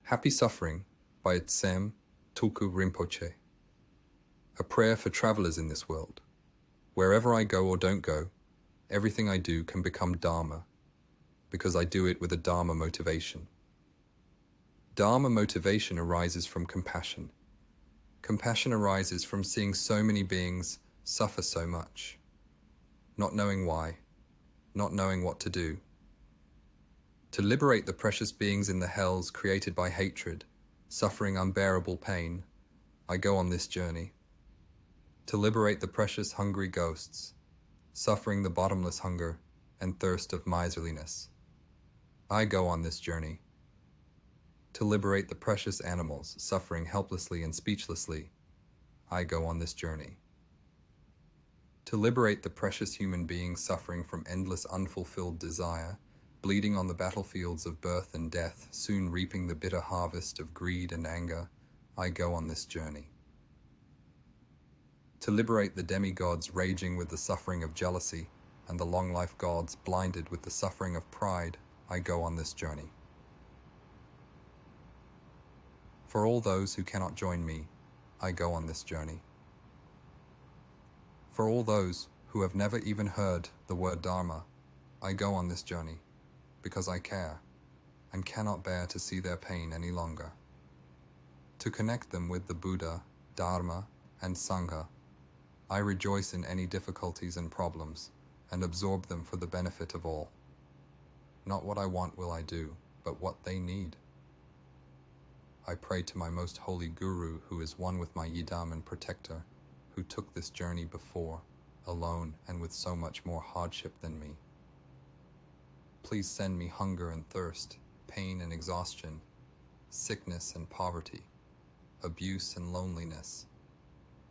Happy Suffering by Tsem Tulku Rinpoche. A prayer for travelers in this world. Wherever I go or don't go, everything I do can become Dharma, because I do it with a Dharma motivation. Dharma motivation arises from compassion. Compassion arises from seeing so many beings suffer so much, not knowing why, not knowing what to do. To liberate the precious beings in the hells created by hatred, suffering unbearable pain, I go on this journey. To liberate the precious hungry ghosts, suffering the bottomless hunger and thirst of miserliness, I go on this journey. To liberate the precious animals suffering helplessly and speechlessly, I go on this journey. To liberate the precious human beings suffering from endless unfulfilled desire, bleeding on the battlefields of birth and death, soon reaping the bitter harvest of greed and anger, I go on this journey. To liberate the demigods raging with the suffering of jealousy, and the long-life gods blinded with the suffering of pride, I go on this journey. For all those who cannot join me, I go on this journey. For all those who have never even heard the word Dharma, I go on this journey, because I care, and cannot bear to see their pain any longer. To connect them with the Buddha, Dharma, and Sangha, I rejoice in any difficulties and problems, and absorb them for the benefit of all. Not what I want will I do, but what they need. I pray to my most holy Guru, who is one with my Yidam and protector, who took this journey before, alone and with so much more hardship than me. Please send me hunger and thirst, pain and exhaustion, sickness and poverty, abuse and loneliness,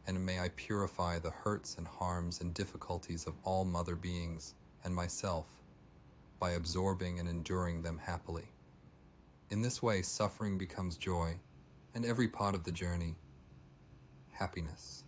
and may I purify the hurts and harms and difficulties of all mother beings and myself by absorbing and enduring them happily. In this way, suffering becomes joy, and every part of the journey, happiness.